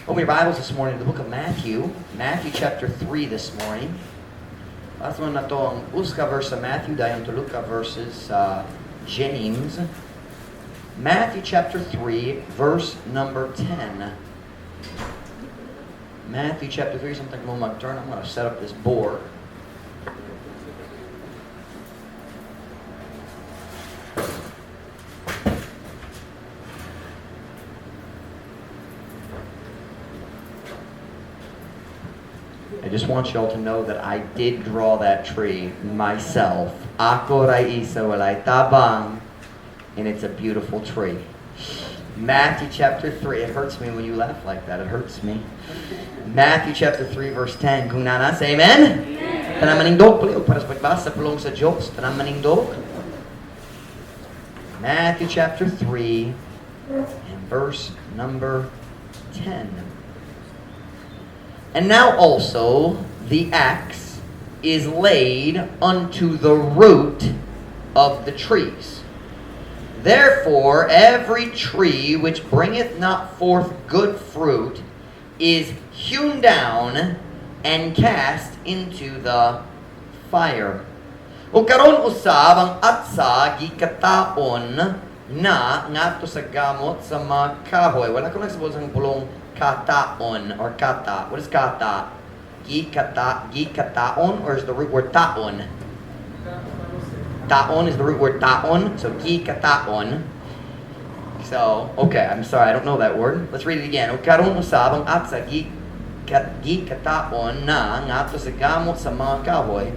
Open your Bibles this morning to the book of Matthew. Matthew chapter 3 this morning. Last one na to ang uska verse sa Matthew, dayon tulog ka verses sa James. Matthew chapter 3, verse number 10. Matthew chapter 3, something mo mag-turn. I'm going to set up this board. I just want y'all to know that I did draw that tree myself. Ako raisa walay tabang. And it's a beautiful tree. Matthew chapter 3. It hurts me when you laugh like that. It hurts me. Matthew chapter 3 verse 10. Kung nana, say amen? Amen. Tanang maningdog. Paliw para sa pagbasa pulong sa Diyos. Tanang maningdog. Matthew chapter 3 and verse number 10. And now also the axe is laid unto the root of the trees. Therefore every tree which bringeth not forth good fruit is hewn down and cast into the fire. O karon usab ang atsa gikataon na ngadto sa gamot sa mga kahoy. Wala ko nagsabot sa pulong kataon or kata. What is kata? Gikataon, or is the root word taon? Taon is the root word taon. So gikataon. So, okay, I'm sorry, I don't know that word. Let's read it again. O karon usab ang atsa gikataon na ngadto sa gamot sa mga kahoy.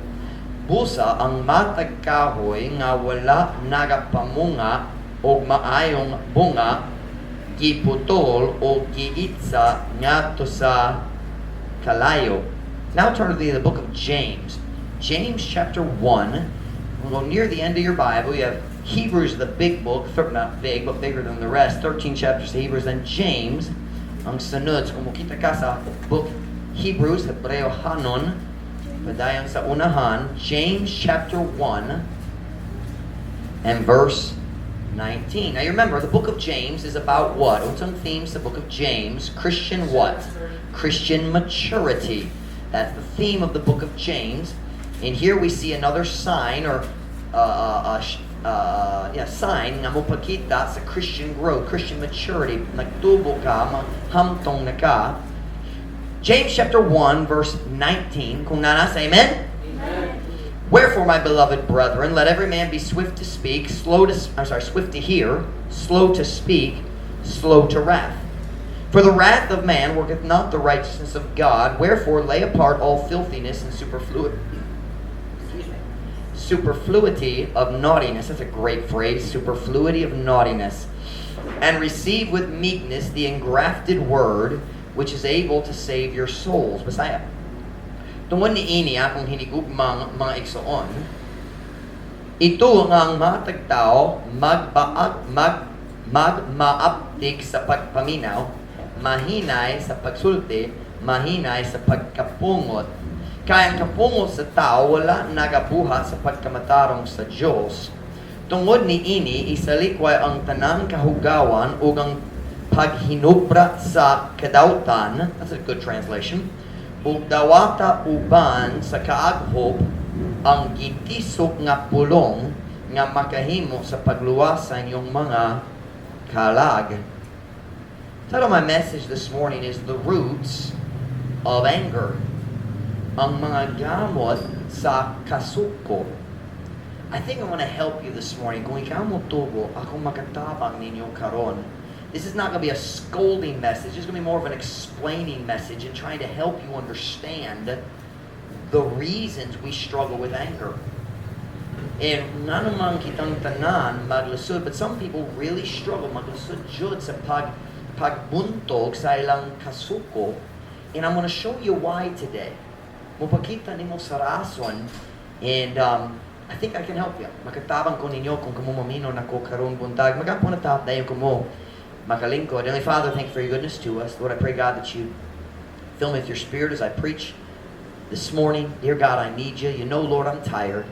Busa ang matag kahoy nga wala nagapamunga o maayong bunga giputol o giitsa ngadto sa kalayo. Now turn to the book of James. James chapter 1. We'll go near the end of your Bible. You have Hebrews, the big book, not big, but bigger than the rest. 13 chapters of Hebrews. Then James, ang sunod. Kung makita ka sa book Hebrews, Hebreo Hanon, padayon sa unahan, James chapter 1 and verse 19. Now you remember, the book of James is about what? What's on themes? The book of James. Christian what? Christian maturity. That's the theme of the book of James. And here we see another sign or sign nga mopakita sa Christian growth, Christian maturity. Nagtubo ka, hamtong na ka. James chapter 1 verse 19. Kung nana, say amen? Amen. Wherefore, my beloved brethren, let every man be swift to speak, swift to hear, slow to speak, slow to wrath. For the wrath of man worketh not the righteousness of God. Wherefore, lay apart all filthiness and superfluity of naughtiness. That's a great phrase, superfluity of naughtiness. And receive with meekness the engrafted word, which is able to save your souls. Bisaya. Tungod ni ini akong hinigugmang mga igsoon, ito nga ang matag tao magmaaptik sa pagpaminaw, mahinay sa pagsulti, mahinay sa pagkapungot. Kaya ang kapungot sa tao wala nagabuhat sa pagkamatarong sa Diyos. Tungod ni ini isalikway ang tanang kahugawan ug ang paghinubra sa kadautan. That's a good translation. Ug dawata uban sa kaaghop ang gitisok nga pulong nga makahimo sa pagluwas sa inyong mga kalag. Title of my message this morning is The Roots of Anger. Ang mga gamot sa kasuko. I think I want to help you this morning. Kung ikaw mo tubo, akong makatabang ninyo karon. This is not going to be a scolding message. It's going to be more of an explaining message and trying to help you understand the reasons we struggle with anger. And nga naman kitang tanan maglusod, but some people really struggle maglusod jud sa pagbuntog sa ilang kasuko. And I'm going to show you why today. Mupakita nimo sa rason, and I think I can help you. Makatabang ko ninyo kung kumumamino na ko karong buntag. Magapo na tap dayon ko mo. Makalingkod. Heavenly Father, thank you for your goodness to us. Lord, I pray, God, that you fill me with your spirit as I preach this morning. Dear God, I need you. You know, Lord, I'm tired.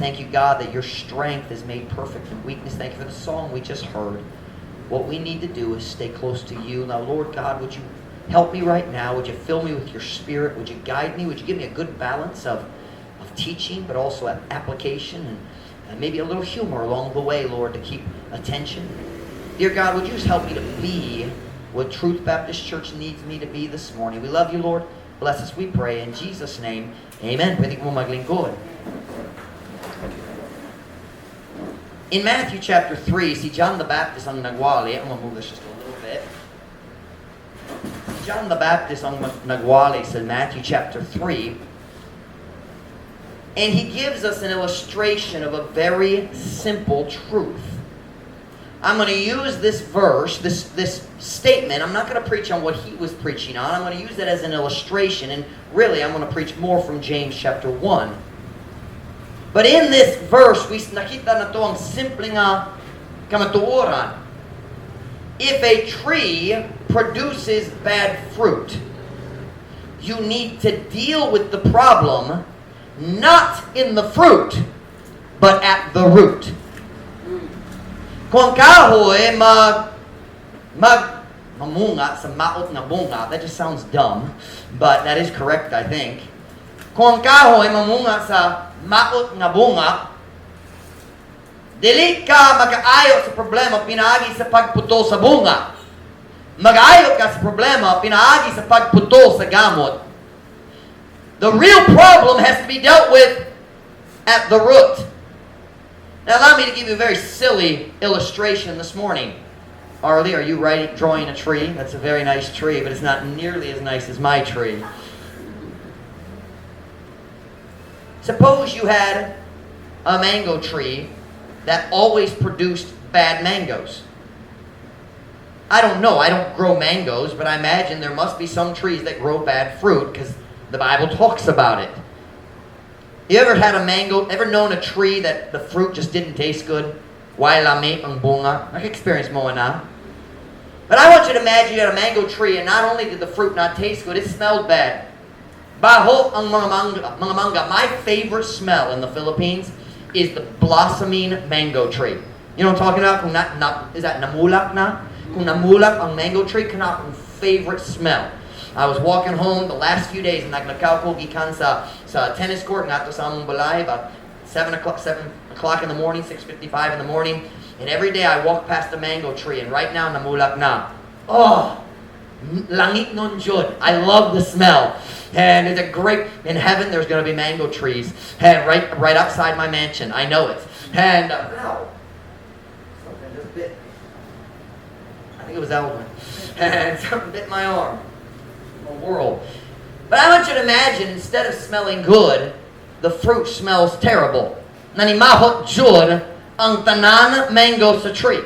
Thank you, God, that your strength is made perfect in weakness. Thank you for the song we just heard. What we need to do is stay close to you. Now, Lord God, would you help me right now. Would you fill me with your Spirit? Would you guide me? Would you give me a good balance of teaching, but also application and maybe a little humor along the way, Lord, to keep attention? Dear God, would you just help me to be what Truth Baptist Church needs me to be this morning? We love you, Lord. Bless us, we pray. In Jesus' name, amen. Pwede mo maglingkod. In Matthew chapter 3, si John the Baptist ang nagwali. I'm going to move this just a little bit. Si John the Baptist ang nagwali sa Matthew chapter 3. And he gives us an illustration of a very simple truth. I'm going to use this verse, this statement. I'm not going to preach on what he was preaching on. I'm going to use that as an illustration. And really, I'm going to preach more from James chapter 1. But in this verse, we nakita na to ang simple nga kamatuoran. If a tree produces bad fruit, you need to deal with the problem not in the fruit, but at the root. Kung kahoy mamunga sa maot na bunga, that just sounds dumb, but that is correct, I think. Kung kahoy mamunga sa maot nga bunga, dili ka mag-aayo sa problema pinaagi sa pagputol sa bunga. Mag-aayo ka sa problema pinaagi sa pagputol sa gamot. The real problem has to be dealt with at the root. Now allow me to give you a very silly illustration this morning. Arlie, are you drawing a tree? That's a very nice tree, but it's not nearly as nice as my tree. Suppose you had a mango tree that always produced bad mangoes. I don't know. I don't grow mangoes, but I imagine there must be some trees that grow bad fruit because the Bible talks about it. You ever had a mango, ever known a tree that the fruit just didn't taste good? Why lami ang bunga? Naka-experience mo na. But I want you to imagine you had a mango tree and not only did the fruit not taste good, it smelled bad. Baho ang mga mangga. My favorite smell in the Philippines is the blossoming mango tree. You know what I'm talking about? Kung is that namulak na? Kung namulak ang mango tree, kana akong favorite smell. I was walking home the last few days and naglakaw ko gikan sa tennis court ngato sa among balay about 7 o'clock in the morning, 6:55 in the morning. And every day I walk past the mango tree and right now namulak na. Oh, langit nun jud. I love the smell. And it's a great, in heaven there's going to be mango trees. And right outside my mansion. I know it. And, ow. Something just bit. I think it was Elwin. And something bit my arm. World. But I want you to imagine, instead of smelling good, the fruit smells terrible. Nanimahot jud ang tanan mango sa tree.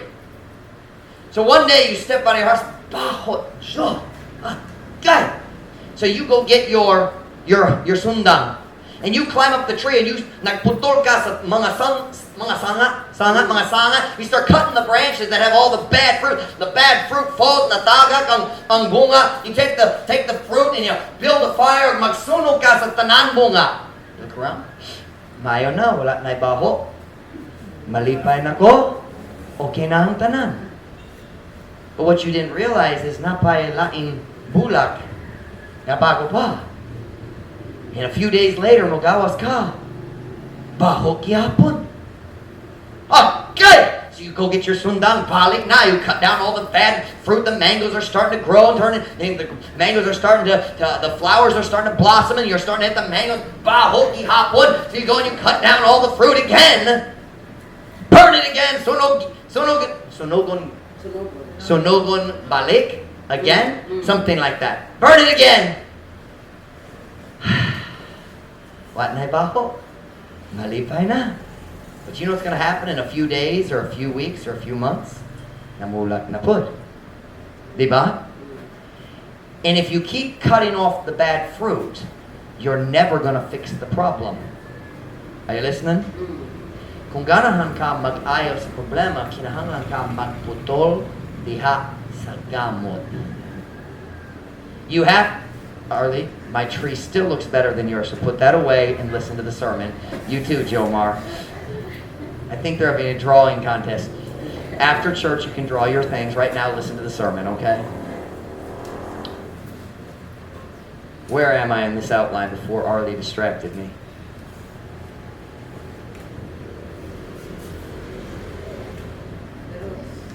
So one day you step out of your house, bahot jud. Okay. So you go get your sundang. And you climb up the tree and you nagputol ka sa mga sanga. You start cutting the branches that have all the bad fruit. The bad fruit falls, natagak ang bunga. You take the fruit and you build a fire, magsunog ka sa tanan bunga. Look around. Mayo na, wala na ibaho. Malipay na ko. Okay na ang tanan. But what you didn't realize is napay laing bulak. Nabago pa. And a few days later, magawas ka. Baho gyapon. Okay! So you go get your sundang palik na. You cut down all the bad fruit. The mangoes are starting to grow. The mangoes are starting the flowers are starting to blossom. And you're starting to hit the mangoes. Baho gyapon. So you go and you cut down all the fruit again. Burn it again. Sonogon balik. Again. Something like that. Burn it again. What na baho? Malipay na. But you know what's going to happen in a few days or a few weeks or a few months? Namulak na pud. Diba? And if you keep cutting off the bad fruit, you're never going to fix the problem. Are you listening? Kung ganahan ka mag-ayaw sa problema, kinahanglan ka magputol diha sa gamot. You have, Arlie, my tree still looks better than yours, so put that away and listen to the sermon. You too, Jomar. I think there will be a drawing contest. After church, you can draw your things. Right now, listen to the sermon, okay? Where am I in this outline before Arlie distracted me?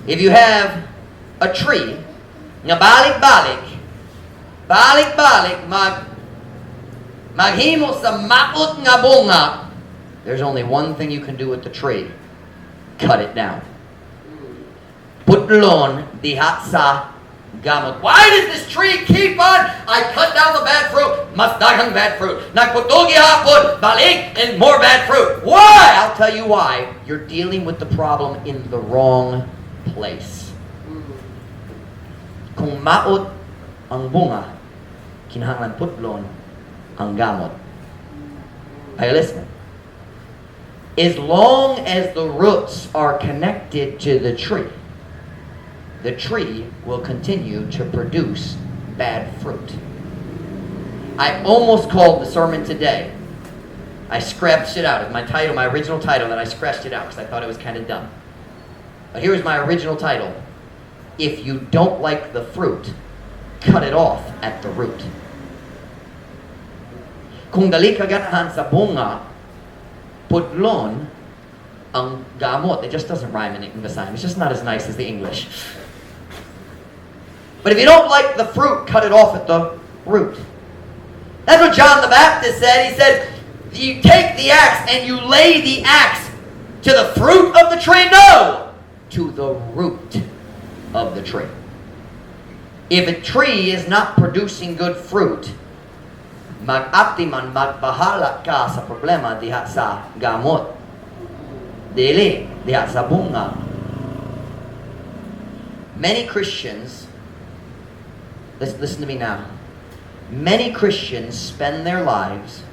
If you have a tree, nga balik-balik, maghimo sa maot nga bunga, there's only one thing you can do with the tree. Cut it down. Putlon diha sa gamot. Why does this tree keep on? I cut down the bad fruit. Mas daghang bad fruit. Nagputugi hapon, balik, and more bad fruit. Why? I'll tell you why. You're dealing with the problem in the wrong place. Kung maot ang bunga, kinahanglan putlon ang gamot. Are you listening? As long as the roots are connected to the tree will continue to produce bad fruit. I almost called the sermon today. I scratched it out. It's my title, my original title, and I scratched it out because I thought it was kind of dumb. But here's my original title. If you don't like the fruit, cut it off at the root. Kung dali ka ganahan sa bunga, putlon ang gamot. It just doesn't rhyme in English. It's just not as nice as the English. But if you don't like the fruit, cut it off at the root. That's what John the Baptist said. He said, you take the axe and you lay the axe to the fruit of the tree? No! To the root of the tree. If a tree is not producing good fruit, magbahala ka sa problema diha sa gamot. Dili diha sa bunga. Many Christians, listen to me now. Many Christians spend their lives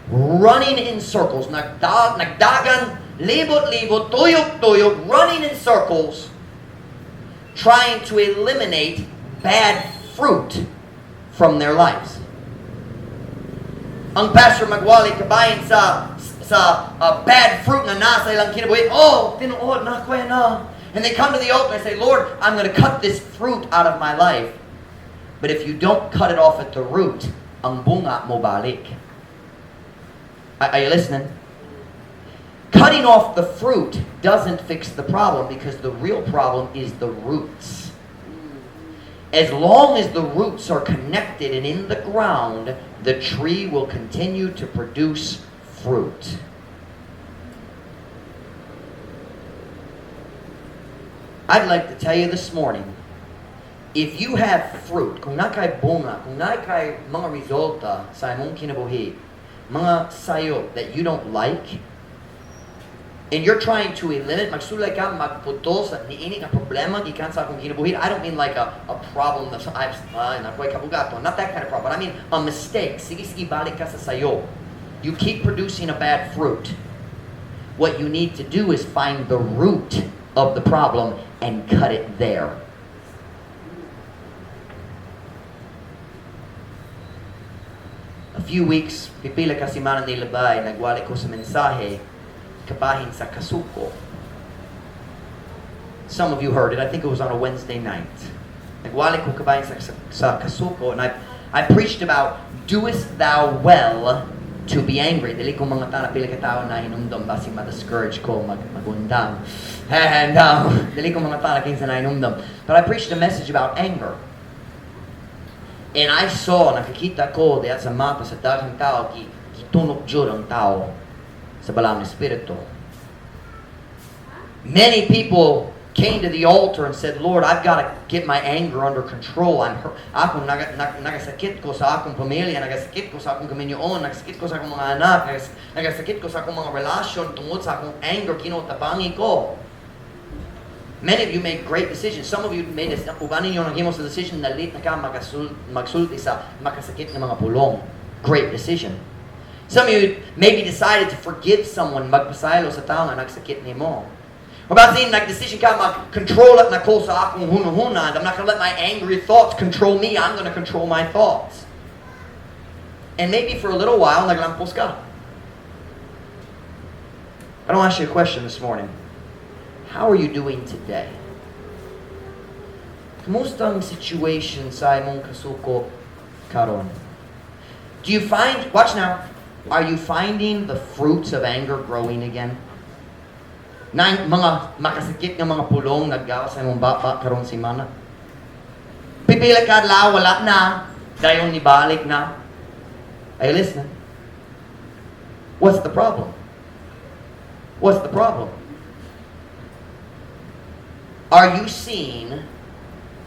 running in circles, nagdagan, libot-libot, tuyok-tuyok, running in circles, trying to eliminate bad fruit from their lives. Ang pastor magwali kabayan sa bad fruit na nasa ilang kinabuhi. Oh, tinuod na ko na. And they come to the altar and say, Lord, I'm going to cut this fruit out of my life. But if you don't cut it off at the root, ang bunga mo balik. Are you listening? Cutting off the fruit doesn't fix the problem because the real problem is the roots. As long as the roots are connected and in the ground, the tree will continue to produce fruit. I'd like to tell you this morning, if you have fruit, kung nakay bunga, kung nakay mga resulta sa imong kinabuhi, mga sayo that you don't like, and you're trying to eliminate, magsulay ka, magputol sa niini nga problema, gikan sa akong kinabuhi. I don't mean like a problem that nakoy kabugato. Not that kind of problem. But I mean a mistake. Sige, balik ka sa sayo. You keep producing a bad fruit. What you need to do is find the root of the problem and cut it there. A few weeks, pipila ka simana nilabay, nagwali ko sa mensahe, kabahin sa kasuko. Some of you heard it. I think it was on a Wednesday night. Nagwali ko kabahin sa kasuko, and I preached about, doest thou well to be angry. Dili ko mga tana pila ka tao na hinumdum basi ma-discourage ko magundang. And dili ko mga tana kinsa na hinumdum. But I preached a message about anger. And I saw, nakikita ko diya sa mata sa daghang tao, gitunok jud ang tao sa balang espiritu. Many people came to the altar and said, Lord, I've got to get my anger under control. Akong nagasakit ko sa akong pamilya, nagasakit ko sa akong kaminyoon, nagasakit ko sa akong mga anak, nagasakit ko sa akong mga relasyon tungod sa akong anger, kinotabangi ko. Many of you made great decisions. Some of you made this, ubanin nyo naghimo sa decision na late na ka magsulti sa makasakit ng mga pulong. Great decision. Some of you maybe decided to forgive someone, magpasaylo sa tao nga nagsakit nimo. Or about saying, decision ka mag-control at na ko sa akong hunahuna, and I'm not going to let my angry thoughts control me. I'm going to control my thoughts. And maybe for a little while, naglampos ka. I don't ask you a question this morning. How are you doing today? Kumusta ang situation sa imong kasuko karon? Do you find, watch now, are you finding the fruits of anger growing again? Nang mga makasikip ng mga pulong naggawa sa imong baba karon si mana. Pipila ka la wala na, dayon nibalik na. Are you listening? What's the problem? What's the problem? Are you seeing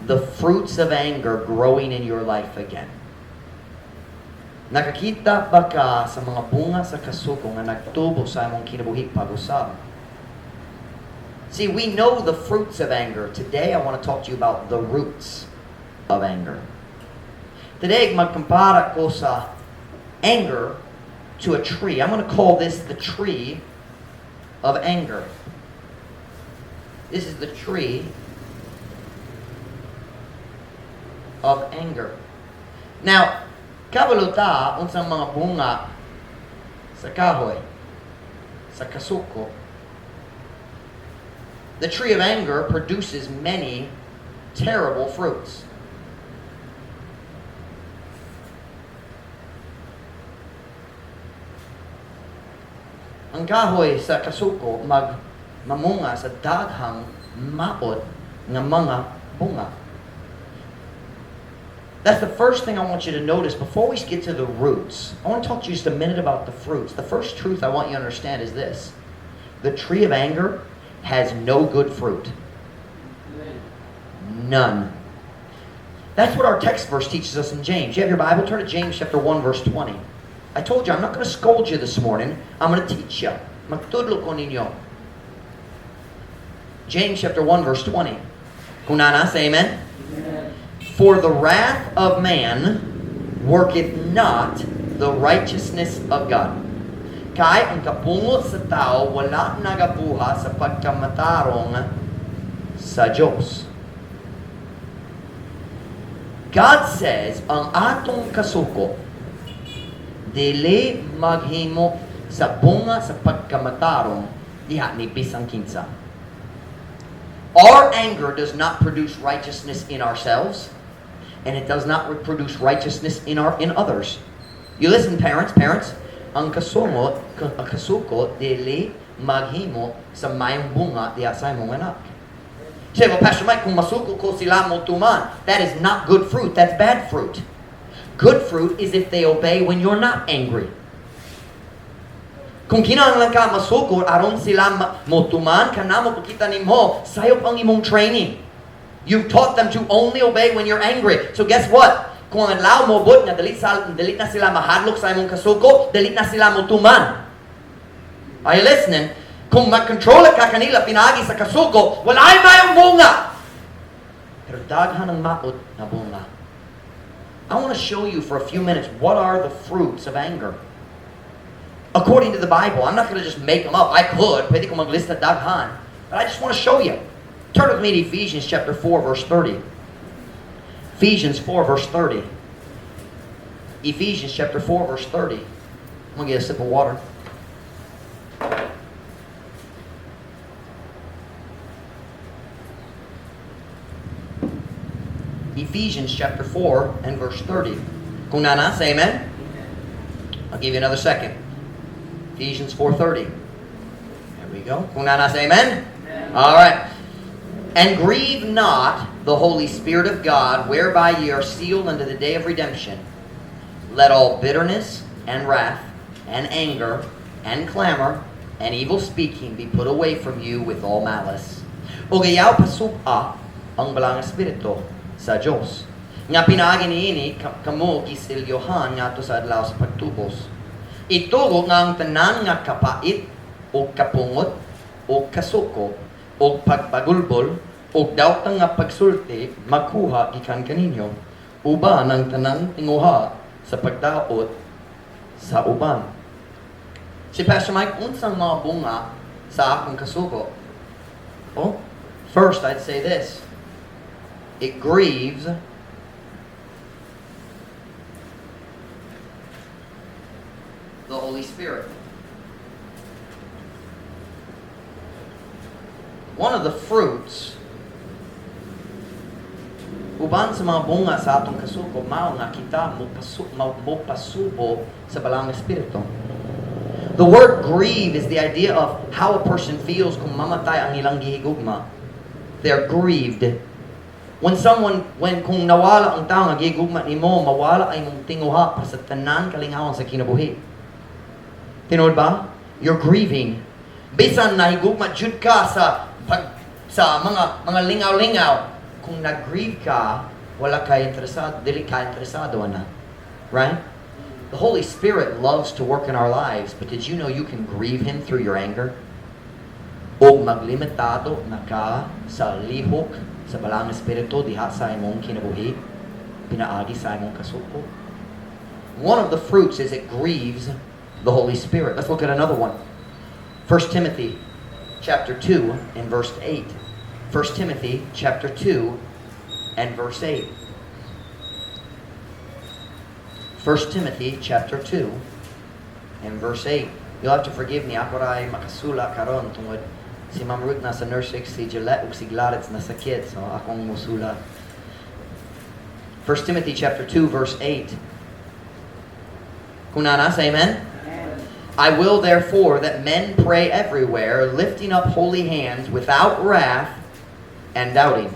the fruits of anger growing in your life again? Nakakita ba ka sa mga bunga sa kasuko nga nagtubo sa imong kinabuhi pag-usab? See, we know the fruits of anger. Today, I want to talk to you about the roots of anger. Today, magkumpara ko sa anger to a tree. I'm going to call this the tree of anger. This is the tree of anger. Now, kabaluta unsang mga bunga sa kahoy, sa kasuko. The tree of anger produces many terrible fruits. Ang kahoy sa kasuko mamunga sa daghang maot nga mga bunga. That's the first thing I want you to notice before we get to the roots. I want to talk to you just a minute about the fruits. The first truth I want you to understand is this. The tree of anger has no good fruit. None. That's what our text verse teaches us in James. You have your Bible? Turn to James chapter 1 verse 20. I told you I'm not going to scold you this morning. I'm going to teach you. Magtudlo ko ninyo. James chapter 1 verse 20. Kunana, say amen. Amen. For the wrath of man worketh not the righteousness of God. Kay ang kapungot sa tao wala nagabuha sa pagkamatarong sa Diyos. God says, ang atong kasuko dili maghimo sa bunga sa pagkamatarong diha ni bisang kinsa. Our anger does not produce righteousness in ourselves, and it does not produce righteousness in others. You listen, parents. Ang kasuko dili maghimo sa mayong bunga diha sa imong anak. Say, well, Pastor Mike, kung masuko ko sila mo tuman, that is not good fruit. That's bad fruit. Good fruit is if they obey when you're not angry. Kung kinahanglan ka masuko aron sila mo tuman, kanamo pakita nimo sayop ang imong training. You've taught them to only obey when you're angry. So guess what? Kung ang adlaw mo but nga dalit na sila mahadlok sa imong kasuko, dalit na sila mo tuman. Are you listening? Kung mag-control ka kanila pinagi sa kasuko, wala ay mayong bunga. Pero daghan ang maot na bunga. I want to show you for a few minutes what are the fruits of anger. According to the Bible, I'm not going to just make them up. I could, pwede ko maglista daghan. But I just want to show you. Turn with me to Ephesians chapter 4 verse 30. Ephesians 4 verse 30. Ephesians chapter 4 verse 30. I'm going to get a sip of water. Ephesians chapter 4 and verse 30. Kung nana, say amen. I'll give you another second. Ephesians 4:30. There we go. Kung nana, say amen. All right. And grieve not the Holy Spirit of God, whereby ye are sealed unto the day of redemption. Let all bitterness and wrath and anger and clamor and evil speaking be put away from you with all malice. O gayaw pasupa ang balang espiritu sa Diyos. Nga pinaagi niini kamo gisilyohan nga to sa adlaw sa pagtubos. Itugo nga ang tanan nga kapait o kapungot o kasuko o pagpagulbol o dawtang nga pagsulti magkuha gikan kaninyo uban ang tanan tinguha sa pagdaot sa uban. Si Pastor Mike, unsang mga bunga sa akong kasuko? Oh, first I'd say this. It grieves the Holy Spirit. One of the fruits uban sa mga bunga sa atong kasuko, mao nga kita mopasubo sa balang espiritu. The word grieve is the idea of how a person feels kung mamatay ang ilang gihigugma. They're grieved. Kung nawala ang tao nga gihigugma nimo, mawala ay mong tinguha para sa tanan kalingawan sa kinabuhi. Tinood ba? You're grieving. Bisan nahigugma jud ka sa mga lingaw-lingaw, kung nag-grieve ka, wala ka interesado, dili ka interesado na. Right? The Holy Spirit loves to work in our lives, but did you know you can grieve Him through your anger? O maglimitado na ka sa lihok sa balang espiritu diha sa imong kinabuhi, pinaagi sa imong kasuko. One of the fruits is it grieves the Holy Spirit. Let's look at another one. 1 Timothy chapter 2 and verse 8. 1 Timothy chapter 2 and verse 8. 1 Timothy chapter 2 and verse 8. You'll have to forgive me. Ako ray makasula karon tungod si Ma'am Ruth nasa nursing, si Gillette ug si Gladys nasa kids. So akong musula. 1 Timothy chapter 2 verse 8. Kung nasa, amen? I will therefore that men pray everywhere, lifting up holy hands without wrath and doubting.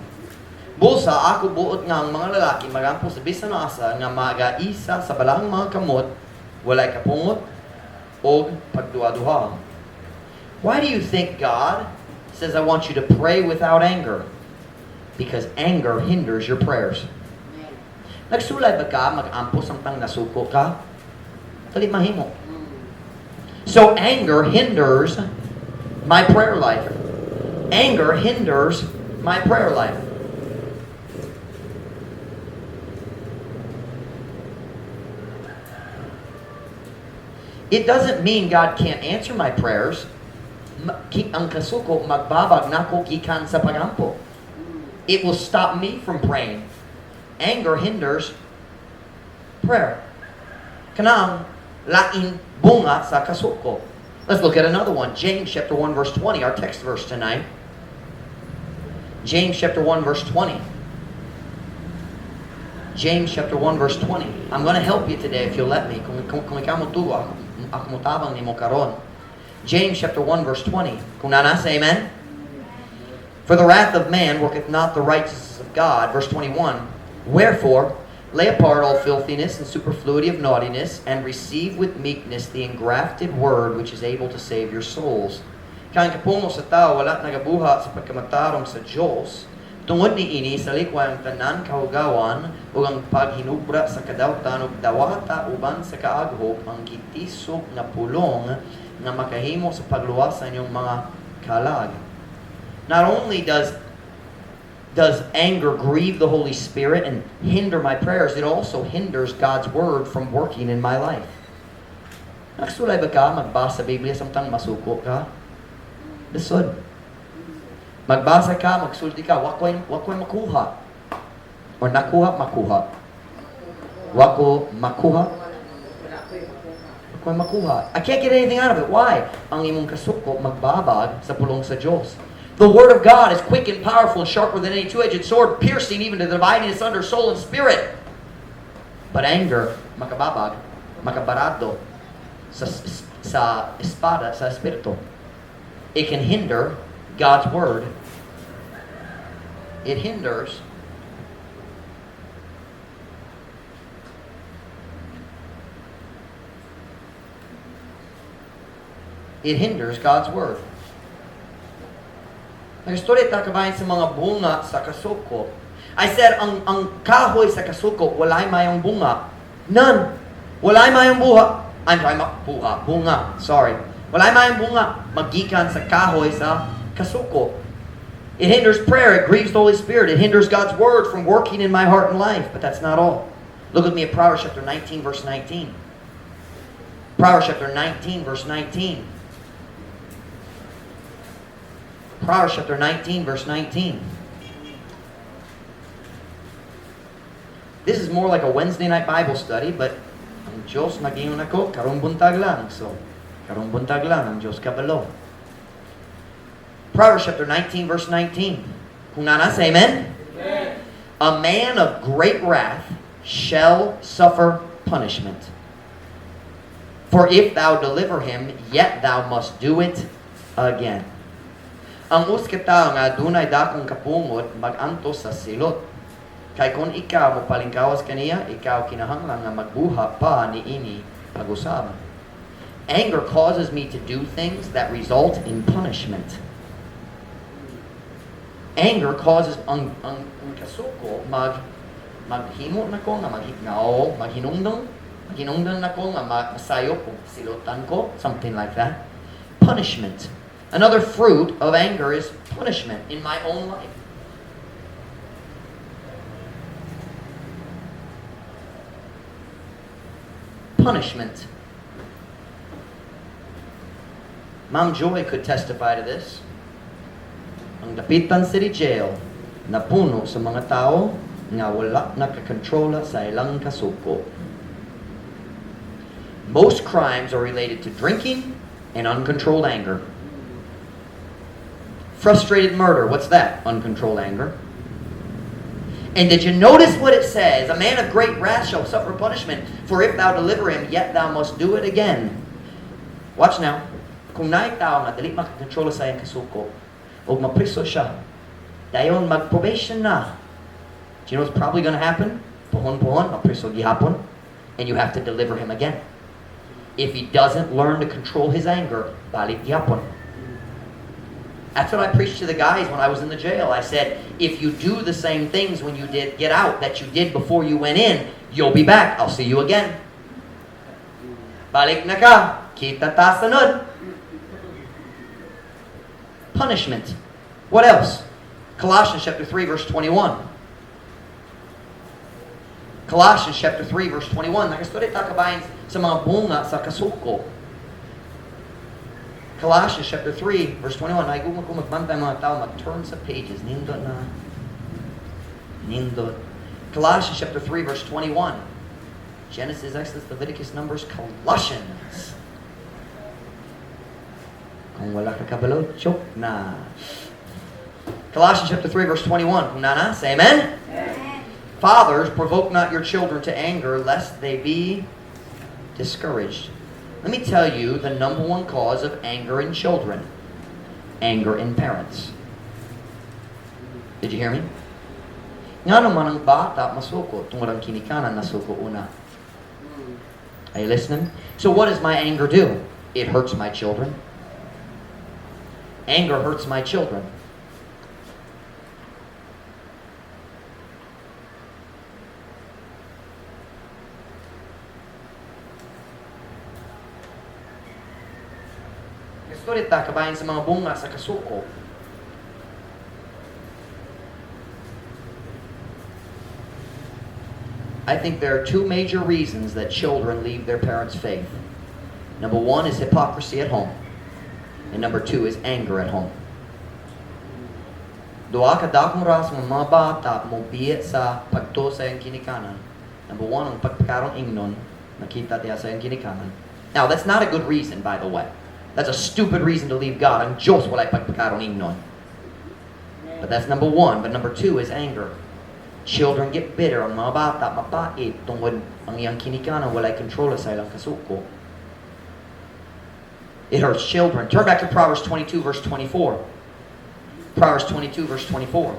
Bulsa, ako buot nga ang mga lalaki magampo sa bisan asa nga magaisa sa balang mga kamot, walay kapungot, o pagduwa-duha. Why do you think God says, I want you to pray without anger? Because anger hinders your prayers. Nagsulay ba ka, mag-ampo samtang nasuko ka? Dali mahimo. So anger hinders my prayer life. Anger hinders my prayer life. It doesn't mean God can't answer my prayers. Ang kasuko, magbabag na ko gikan sa pagampo. It will stop me from praying. Anger hinders prayer. Kanang lain bunga sa kasuko. Let's look at another one. James chapter 1 verse 20, our text verse tonight. James chapter 1 verse 20. James chapter 1 verse 20. I'm going to help you today if you'll let me. Kung ikaw mo tuwa, ako mo tabang ni mo karon. James chapter 1 verse 20. Kung nasa, amen? For the wrath of man worketh not the righteousness of God. Verse 21. Wherefore, lay apart all filthiness and superfluity of naughtiness, and receive with meekness the engrafted word which is able to save your souls. Kaya kapungo sa tao, wala nagabuha sa pagkamatarong sa Diyos. Tungod ni ini, sa likwa ang tanan kahugawan, o ang paghinubra sa kadawtan, o dawata uban sa kaaghop, ang gitisok na pulong, na makahimo sa pagluwas sa inyong mga kalag. Not only does anger grieve the Holy Spirit and hinder my prayers, it also hinders God's Word from working in my life. Nagsulay ba ka, magbasa Biblia samtang masuko ka? Lisod. Magbasa ka, magsulti ka, wakoy makuha. Or nakuha, makuha. Wako makuha. Wakoy makuha. I can't get anything out of it. Why? Ang imong kasuko magbabag sa pulong sa Diyos. The Word of God is quick and powerful and sharper than any two-edged sword, piercing even to the dividing asunder soul and spirit. But anger, makababag, makabarado sa espada, sa espiritu. It can hinder God's Word. It hinders God's Word. Nag-story ta kabayan sa mga bunga sa kasuko. I said, ang kahoy sa kasuko, walay mayong bunga. None. Walay mayong bunga. Sorry. Walay mayong bunga. Magikan sa kahoy sa kasuko. It hinders prayer. It grieves the Holy Spirit. It hinders God's Word from working in my heart and life. But that's not all. Look with me at Proverbs chapter 19, verse 19. Proverbs chapter 19, verse 19. Proverbs chapter 19, verse 19. This is more like a Wednesday night Bible study, but ang Diyos nag-ingon ako, karong buntag lang. So, karong buntag lang, ang Diyos kabalo. Proverbs chapter 19, verse 19. Kung nana, say amen? Amen. A man of great wrath shall suffer punishment. For if thou deliver him, yet thou must do it again. Ang uskita nga dunay dakong kapungod magantos sa silot. Kay kung ikaw mo palingkawas kaniya, ikaw kinahanglan nga magbuha pa ni ini pag-usab. Anger causes me to do things that result in punishment. Anger causes ang kasuko maghimo na ko nga maghinungdong na ko nga masayo kung silutan ko, something like that. Punishment. Another fruit of anger is punishment in my own life. Punishment. Ma'am Joy could testify to this. Ang Dapitan City Jail napuno sa mga tao nga wala nakakontrola sa ilang kasuko. Most crimes are related to drinking and uncontrolled anger. Frustrated murder, what's that? Uncontrolled anger. And did you notice what it says? A man of great wrath shall suffer punishment, for if thou deliver him, yet thou must do it again. Watch now. Kung naay tao nga dili makakontrola sa iyang kasuko, o mapriso siya, dayon mag-probation na. Do you know what's probably going to happen? Pohon-pohon, mapriso gihapon, and you have to deliver him again. If he doesn't learn to control his anger, balik gihapon. That's what I preached to the guys when I was in the jail. I said, if you do the same things when you did get out that you did before you went in, you'll be back. I'll see you again. Balik na ka. Kita ta sunod. Punishment. What else? Colossians chapter 3 verse 21. Colossians chapter 3 verse 21. Nakastorya ta kabayan sa mga bunga sa kasuko. Colossians chapter 3 verse 21. Ay kung magbantay mga tao mag-turn sa pages. Nindot na. Nindot. Colossians chapter 3 verse 21. Genesis, Exodus, Leviticus, Numbers, Colossians. Kung wala ka kabalo, choke na. Colossians chapter 3 verse 21. Kung nana, say amen? Amen. Fathers, provoke not your children to anger, lest they be discouraged. Let me tell you the number one cause of anger in children. Anger in parents. Did you hear me? Nga naman ang bata masuko, tungod ang kinikanan nasuko una. Are you listening? So what does my anger do? It hurts my children. Anger hurts my children. Storita kabayan sa mga bunga sa kasuko. I think there are two major reasons that children leave their parents' faith. Number one is hypocrisy at home. And number two is anger at home. Doa ka dakong ras mga bata mo biye sa pagto sa iyang kinikanan. Number one, ang pagkakarong ingnon, nakita tiya sa iyang kinikanan. Now, that's not a good reason, by the way. That's a stupid reason to leave God. Ang Diyos walay pagkakarong ingnon. But that's number one. But number two is anger. Children get bitter. Ang mga bata, mapait. Tungkol ang iyang kinikanan, walay kontrol sa ilang kasuko. It hurts children. Turn back to Proverbs 22, verse 24. Proverbs 22, verse 24.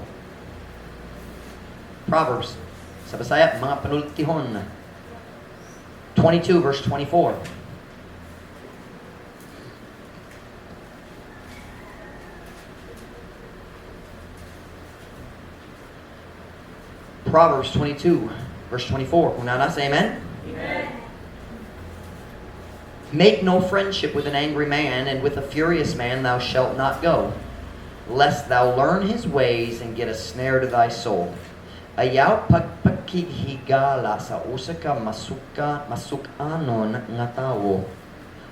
Proverbs. Sa Bisaya, mga panultihon. 22, verse 24. Proverbs 22, verse 24. Kung nana, say amen? Amen. Make no friendship with an angry man, and with a furious man thou shalt not go, lest thou learn his ways and get a snare to thy soul. Ayaw pagpakighigala sa usa ka masukanon nga tawo,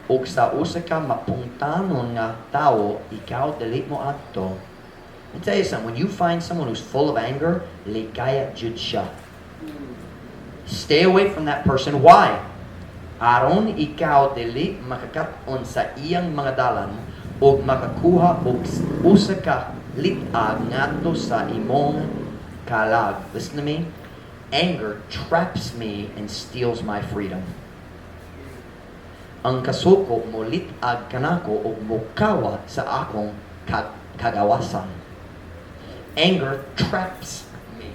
ug sa usa ka mapungtanon nga tawo, ikaw dili mo adto. Let me tell you something. When you find someone who's full of anger, ligaya jud siya. Stay away from that person. Why? Aron ikaw dili makakaton sa iyang mga dalan ug makakuha og usa ka litag ngadto sa imong kalag. Listen to me. Anger traps me and steals my freedom. Ang kasuko molitag kanako o mukawa sa akong kagawasan. Anger traps me.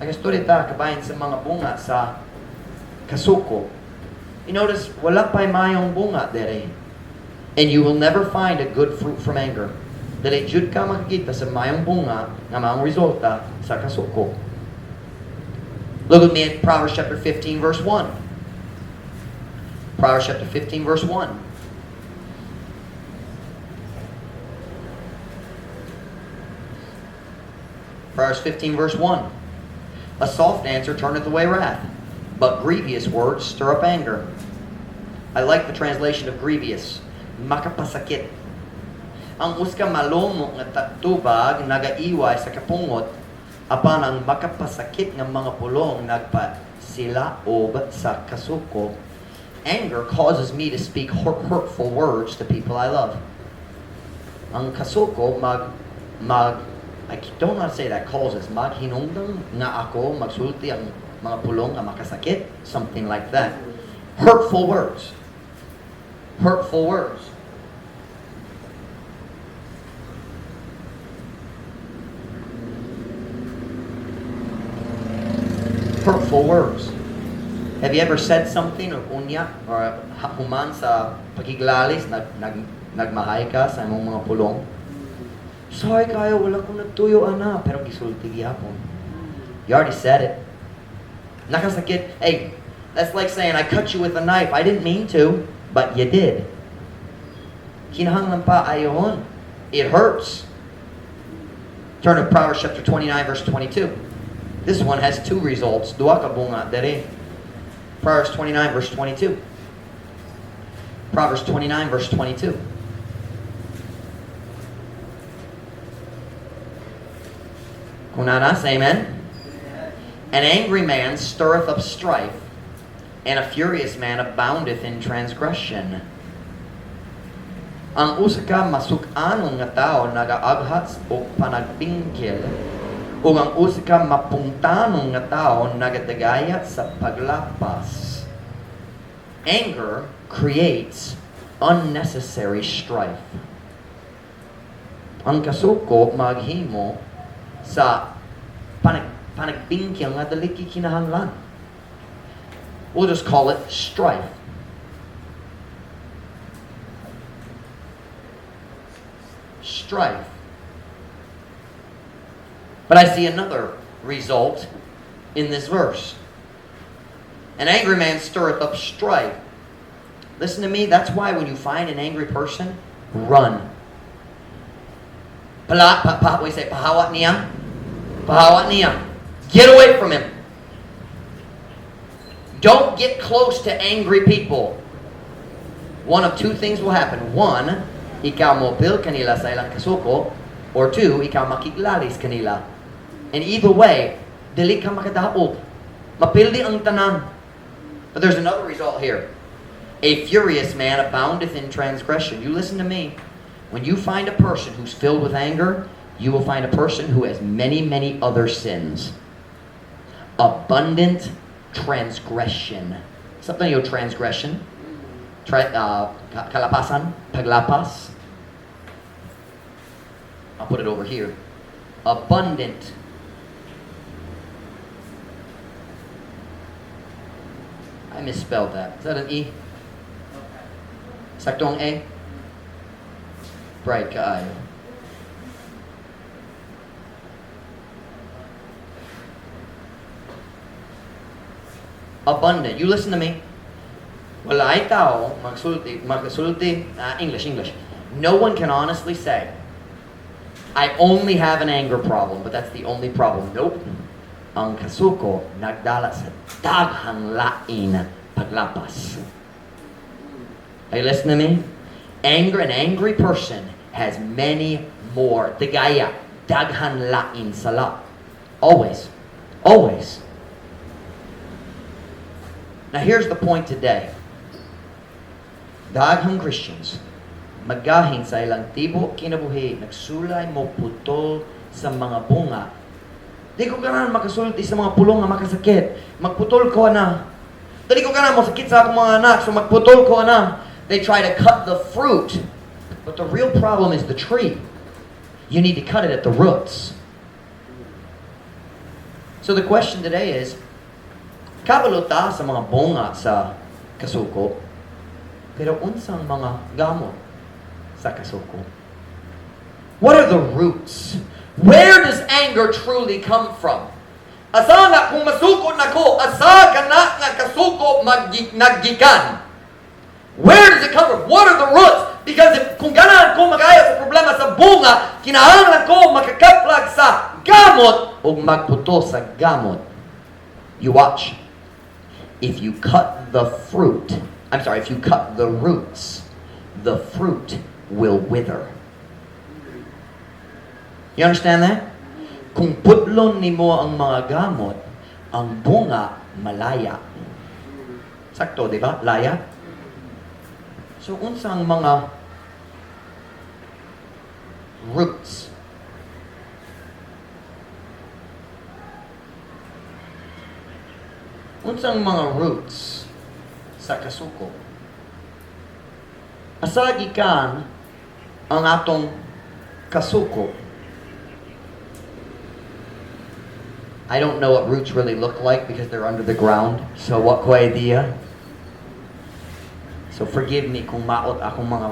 Nagastorya ta kabayan sa mga bunga sa kasuko. You notice, wala pa'y mayong bunga dere. And you will never find a good fruit from anger. Dali jud ka makikita sa mayong bunga nga maong resulta sa kasuko. Look with me at Proverbs chapter 15 verse 1. Proverbs chapter 15 verse 1. Proverbs 15 verse 1. A soft answer turneth away wrath, but grievous words stir up anger. I like the translation of grievous. Makapasakit. Ang uska malumok nga tubag nagaiway sa kapungot, apan ang makapasakit nga mga pulong nagpasilaob sa kasuko. Anger causes me to speak hurtful words to people I love. Ang kasuko I don't know how to say that, causes maghinungdang nga ako magsulti ang mga pulong nga makasakit, something like that. Hurtful words. Hurtful words. Hurtful words. Have you ever said something or unya or human sa pagiglalis nagmahay ka sa imong mga pulong? Sorry kayo, wala ko nagtuyo ana, pero gisulti gyapon. You already said it. Nakasakit. Hey, that's like saying I cut you with a knife. I didn't mean to, but you did. Kinahanglan pa ayon. It hurts. Turn to Proverbs chapter 29 verse 22. This one has two results. Duha ka bunga dere. Proverbs 29 verse 22. Proverbs 29 verse 22. Kunana, say amen. An angry man stirreth up strife, and a furious man aboundeth in transgression. Ang usa ka masuk-anon nga tao nagaaghat o panagbingkil, ug ang usa ka mapungtanon nga tao nagadagayat sa paglapas. Anger creates unnecessary strife. Ang kasuko maghimo sa panagbingkil nga dali kinahanglan. We'll just call it strife. Strife. But I see another result in this verse. An angry man stirreth up strife. Listen to me, that's why when you find an angry person, run. We say, pahawat niya. Pahawat niya. Get away from him. Don't get close to angry people. One of two things will happen. One, ikaw mopil kanila sa ilang kasuko. Or two, ikaw makiglalis kanila. And either way, dili ka makadaog. Mapildi ang tanan. But there's another result here. A furious man aboundeth in transgression. You listen to me. When you find a person who's filled with anger, you will find a person who has many, many other sins. Abundant transgression. Something yung transgression. Kalapasan. Paglapas. I'll put it over here. Abundant. I misspelled that. Is that an E? Saktong A? Bright kaayo. Abundant. You listen to me. Wala ay tao magsulti English. No one can honestly say, I only have an anger problem, but that's the only problem. Nope. Ang kasuko nagdala sa daghang lain paglapas. Are you listening to me? An angry person has many more. Tigaya, daghan lain sala. Always. Always. Now here's the point today. Daghang Christians, magahin sa ilang tibo kinabuhi, nagsulay mo putol sa mga bunga. Di ko ganahan makasulti sa mga pulong nga makasakit. Magputol ko na. Dali ko ganahan masakit sa akong mga anak, so magputol ko na. They try to cut the fruit. But the real problem is the tree. You need to cut it at the roots. So the question today is, kabalota sa mga bunga sa kasuko, pero unsang mga gamot sa kasuko? What are the roots? Where does anger truly come from? Asa nga kung masuko na ko, asa ka na nga kasuko naggikan? Where does it come from? What are the roots? Because if kung ganahan ko magaya sa problema sa bunga, kinahanglan ko makakaplag sa gamot o magputo sa gamot. You watch. If you cut the roots, the fruit will wither. You understand that? Kung putlon nimo ang mga gamot, ang bunga malaya. Sakto, di ba? Laya. So, unsang mga roots? Unsang mga roots sa kasuko? Asa gikan ang atong kasuko? I don't know what roots really look like because they're under the ground. So, what ko idea? So, forgive me kung maot akong mga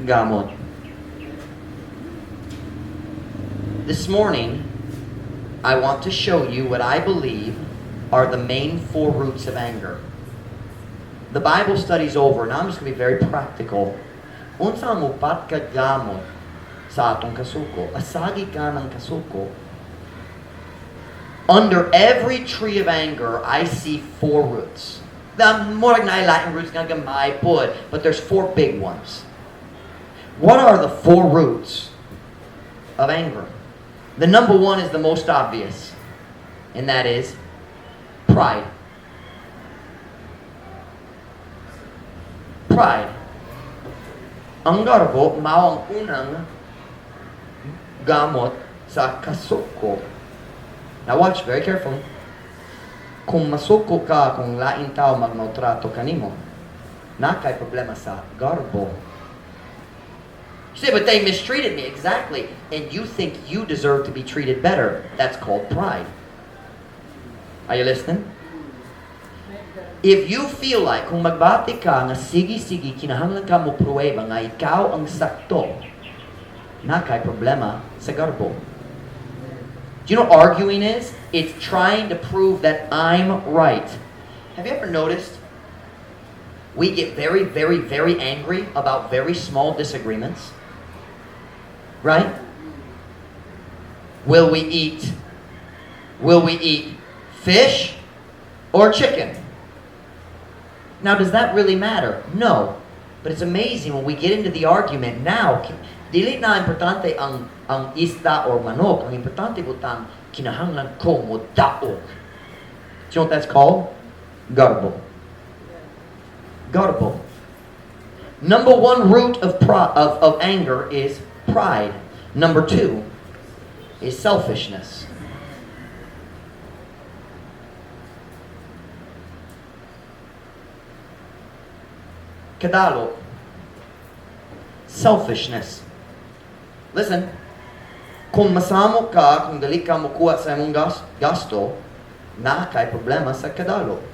gamot. This morning, I want to show you what I believe are the main 4 roots of anger. The Bible study's over. Now I'm just going to be very practical. Unsa ang upat ka gamot sa atong kasuko? Asagi ka ng kasuko. Under every tree of anger, I see 4 roots. More like Latin roots, nga gamay po, but there's 4 big ones. What are the 4 roots of anger? The number 1 is the most obvious, and that is pride. Pride. Ang garbo, mao ang unang gamot sa kasuko. Now watch, very carefully. Kung masuko ka, kung lain tao magmaltrato kanimo, na kay problema sa garbo. You say, but they mistreated me. Exactly. And you think you deserve to be treated better. That's called pride. Are you listening? If you feel like, kung magbati ka nga sige, kinahanglan ka mo pruweba nga ikaw ang sakto, na kay problema sa garbo. Do you know what arguing is? It's trying to prove that I'm right. Have you ever noticed we get very, very, very angry about very small disagreements? Right? Will we eat fish or chicken? Now, does that really matter? No. But it's amazing when we get into the argument now, dili na importante ang isda or manok. Ang importante butang kinahanglan ko mo daog. Do you know what that's called? Garbo. Garbo. Number 1 root of anger is pride. Number 2 is selfishness. Kadalo. Selfishness. Listen, kung masamo ka, kung dali ka mukuha sa imong gasto, na kay problema sa kadalo.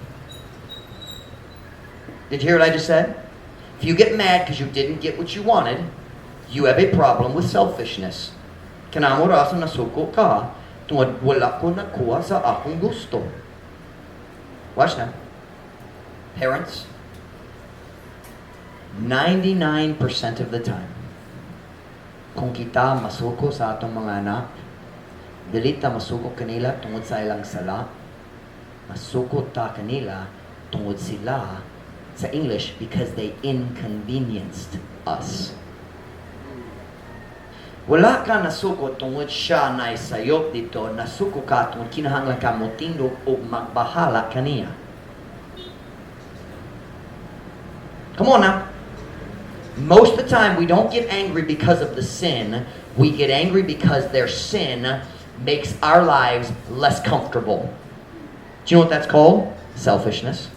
Did you hear what I just said? If you get mad because you didn't get what you wanted, you have a problem with selfishness. Kanamo rasa nasuko ka, tungod wala ko nakuha sa akong gusto. Watch now. Parents, 99% of the time, kung kita masuko sa atong mga anak, dili ta masuko kanila tungod sa ilang sala, masuko ta kanila tungod sila sa English because they inconvenienced us. Wala ka nasuko tungod siya na isayop dito, nasuko ka tungod kinahanglan ka mo tindog o magbahala kaniya. Come on now. Most of the time, we don't get angry because of the sin. We get angry because their sin makes our lives less comfortable. Do you know what that's called? Selfishness.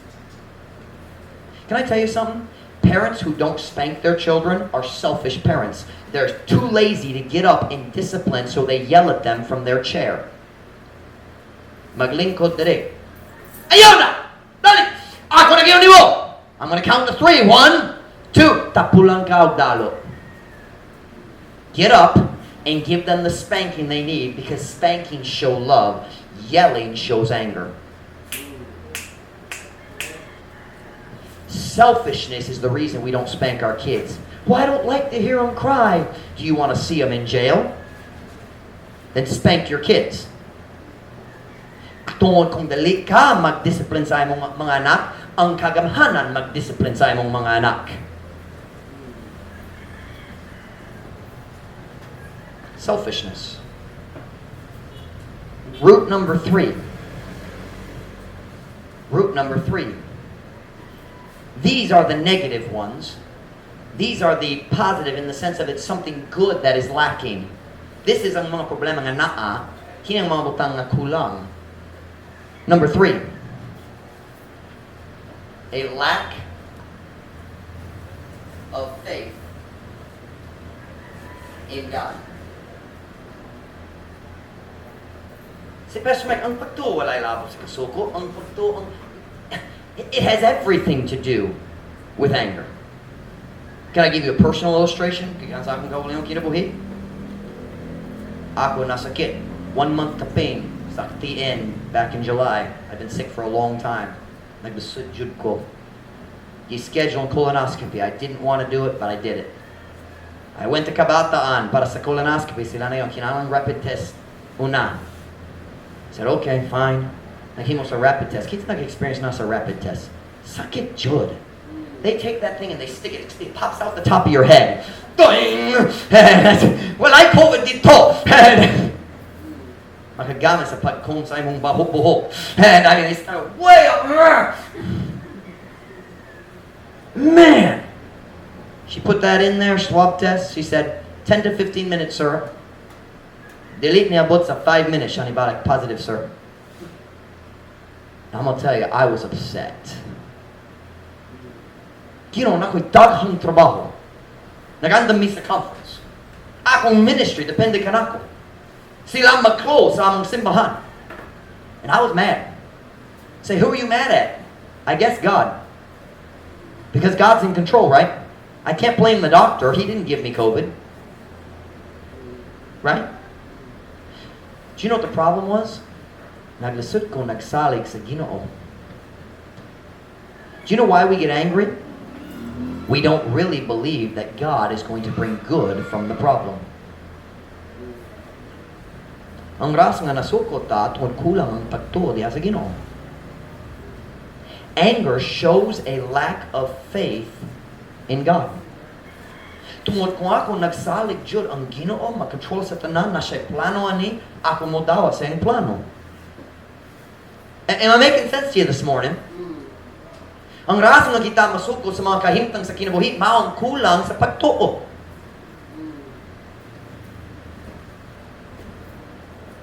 Can I tell you something? Parents who don't spank their children are selfish parents. They're too lazy to get up and discipline, so they yell at them from their chair. Maglingkod dere. Ayaw na! Dali! Ako na giyon ni mo! I'm gonna count to 3. 1, 2. Tapulang ka og dalo. Get up and give them the spanking they need, because spanking show love. Yelling shows anger. Selfishness is the reason we don't spank our kids. Well, I don't like to hear them cry. Do you want to see them in jail? Then spank your kids. Tungod kung dali ka mag-discipline sa imong mga anak, ang kagamhanan mag-discipline sa imong mga anak. Selfishness. Root number 3. Root number 3. These are the negative ones. These are the positive in the sense of it's something good that is lacking. This is ang mga problema nga naa, kinang mga butang nga kulang. Number 3. A lack of faith in God. Si Pastor Mike, ang pagtuo walay labo sa kasuko. Ang pagtuo, it has everything to do with anger. Can I give you a personal illustration? Kaya sa akong kaulang kinabuhi. Ako nasakit. 1 month to pain. Saktiin back in July. I've been sick for a long time. Nagbasud jud ko. I-schedule colonoscopy. I didn't want to do it, but I did it. I went to Kabataan para sa colonoscopy. Sila na yung kinalang rapid test. Una. I said, okay, fine. Naghimo sa rapid test. Kita nag-experience na sa rapid test. Sakit jud. They take that thing and they stick it. It pops out the top of your head. Doing! Well, I COVID dito. Makagamit sa pagkong sa imong baho-buho. And I mean, they start way up. Man! She put that in there, swab test. She said, 10 to 15 minutes, sir. Delete niya abot sa 5 minutes. Siya nibalik, positive, sir. I'm gonna tell you, I was upset. Kino na ko'y daghang trabaho. Nagandam mi sa conference. Akong ministry, depende ka na ko. Sila mag-close sa among simbahan. And I was mad. Say, who are you mad at? I guess God. Because God's in control, right? I can't blame the doctor. He didn't give me COVID. Right? Do you know what the problem was? Naglasud ko nagsalig sa Ginoo. Do you know why we get angry? We don't really believe that God is going to bring good from the problem. Ang ras nga nasukot ta tungod kulang ang pagtuo diha sa Ginoo. Anger shows a lack of faith in God. Tungod kung ako nagsalig jud ang Ginoo makontrol sa tanan na siya plano ani, ako mo dawa sa iyang plano. Am I making sense to you this morning? Ang rason nga kita masukol sa mga kahimtang sa kinabuhi, mao ang kulang sa pagtuo.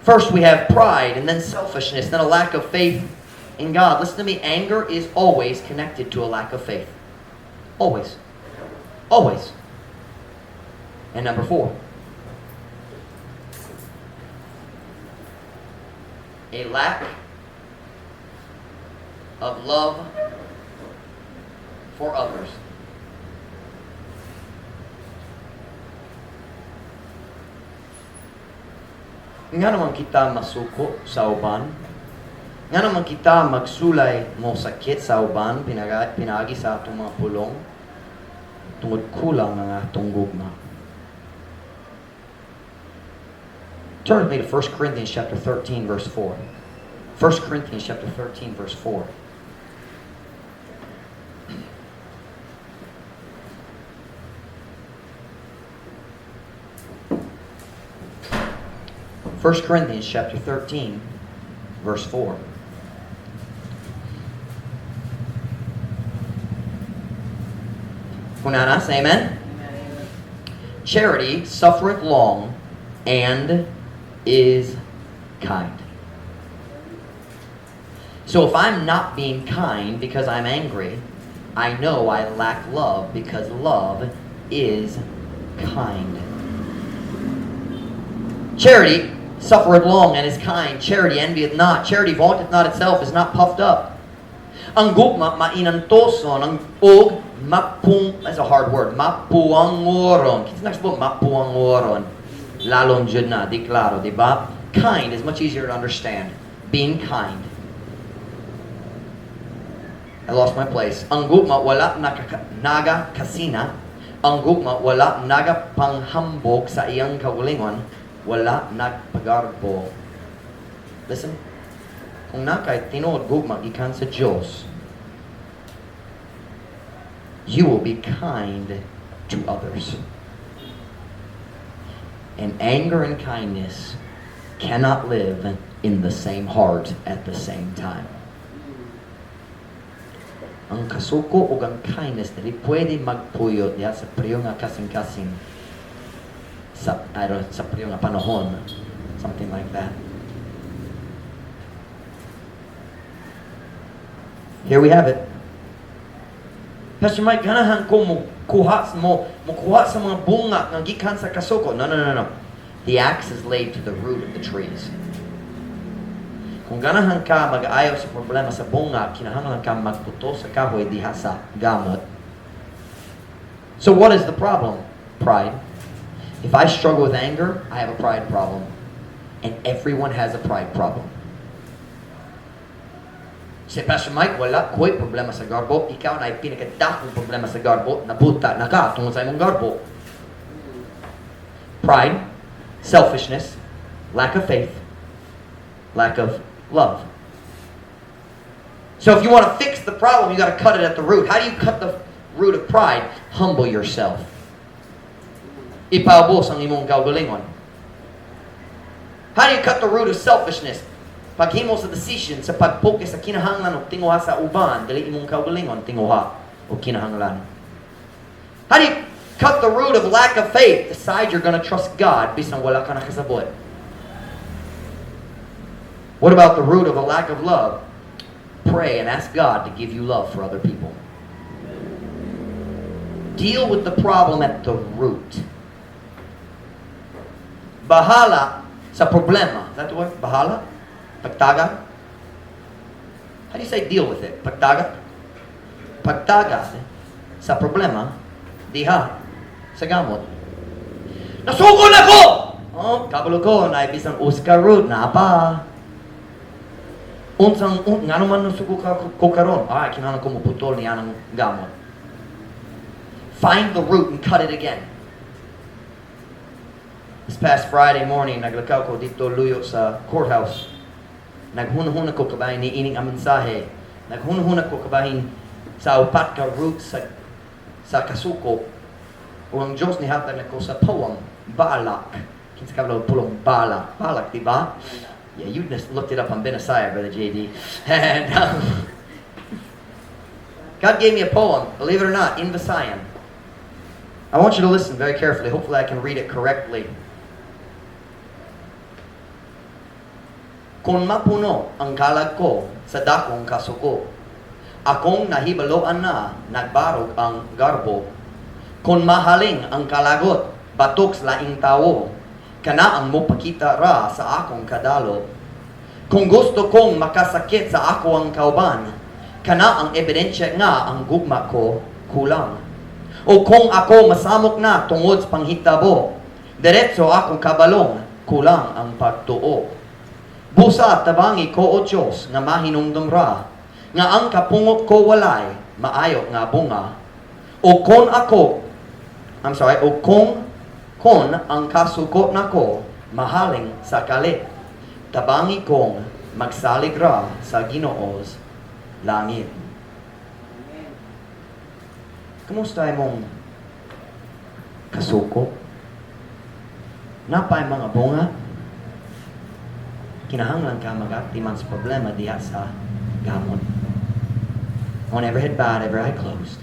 First we have pride, and then selfishness, then a lack of faith in God. Listen to me, anger is always connected to a lack of faith. Always. Always. And number 4. A lack of love for others. Nga naman kita masuko sa uban. Nga naman kita magsulay mo sakit sa uban, pinagi sa atong mga pulong, tungod kulang ang atong gugma. Turn with me to 1 Corinthians chapter 13, verse 4. 1 Corinthians chapter 13, verse 4. 1 Corinthians chapter 13, verse 4. Kunanas, amen? Charity suffereth long and is kind. So if I'm not being kind because I'm angry, I know I lack love because love is kind. Charity suffereth long and is kind. Charity envieth not. Charity vaunteth not itself, is not puffed up. Ang gugma mainantoson, ang og mapung, that's a hard word, mapuangoron. Kita nagsabot mapuangoron. Lalong jud na, di klaro, di ba? Kind is much easier to understand. Being kind. I lost my place. Ang gugma wala naga kasina. Ang gugma wala naga panghambog sa iyang kaugalingon. Wala nagpagarbo. Listen. Kung nakay tinuod gugma gikan sa Diyos, you will be kind to others. And anger and kindness cannot live in the same heart at the same time. Ang kasuko o ang kindness dili pwede magpuyot ya sa priyo nga kasing-kasing sa priyo nga panahon, something like that. Here we have it. Pastor Mike, ganahan ko mo kuha sa mga bunga nga gikan sa kasuko. No. The axe is laid to the root of the trees. Kung ganahan ka mag-ayaw sa problema sa bunga, kinahanglan ka magputo sa kahoy diha sa gamot. So what is the problem? Pride. If I struggle with anger, I have a pride problem. And everyone has a pride problem. Si Pastor Mike, wala ko'y problema sa garbo. Ikaw na ay pinakadakong problema sa garbo. Nabuta na ka tungkol sa imong garbo. Pride, selfishness, lack of faith, lack of love. So if you want to fix the problem, you got to cut it at the root. How do you cut the root of pride? Humble yourself. Ipaubos ang imong kaugalingon. How do you cut the root of selfishness? Paghimo sa decision sa pag-focus sa kinahanglan o tinguha sa uban, dili imong kaugalingon tinguha o kinahanglan. How do you cut the root of lack of faith? Decide you're going to trust God bisan wala ka nakasabot. What about the root of a lack of love? Pray and ask God to give you love for other people. Deal with the problem at the root. Bahala sa problema. Is that the word? Bahala? Pagtaga? How do you say deal with it? Pagtaga? Pagtaga sa problema, diha sa gamot. Nasugol ako! Oh, kabalo ko, naibisang Oscar root, napa. Nga naman nasugo ko karon. Kinahanglan ko muputol niya ng gamot. Find the root and cut it again. This past Friday morning, naglakaw ko dito luyo sa courthouse. Naghunahuna ko kabahin ni ining ang mensahe. Naghunahuna ko kabahin sa upat ka root sa kasuko. O ang Diyos ni hatag na ko sa poem, Balak. Kinsa ka pulong Balak. Balak, di ba? Yeah, you just looked it up on Benasaya, Brother JD. And God gave me a poem, believe it or not, in Visayan. I want you to listen very carefully. Hopefully I can read it correctly. Kung mapuno ang kalag ko sa dakong kasuko, akong nahibaloan na nagbarog ang garbo. Kung mahaling ang kalagot, batok sa laing tao, kana ang mopakita ra sa akong kadalo. Kung gusto kong makasakit sa ako ang kauban, kana ang ebidensya nga ang gugma ko kulang. O kung ako masamok na tungod sa panghitabo, diretso akong kabalong, kulang ang pagtuo. Busa tabangi ko o Diyos nga mahinumdum ra, nga ang kapungot ko walay, maayo nga bunga. O kung ang kasukot nako mahaling sa kalit, tabangi kong magsalig ra sa Ginoo's langit. Kumusta imong kasuko? Napay mga bunga? Kinahanglan ka mag-actiman sa problema diya sa gamot. On every head bowed, every eye closed.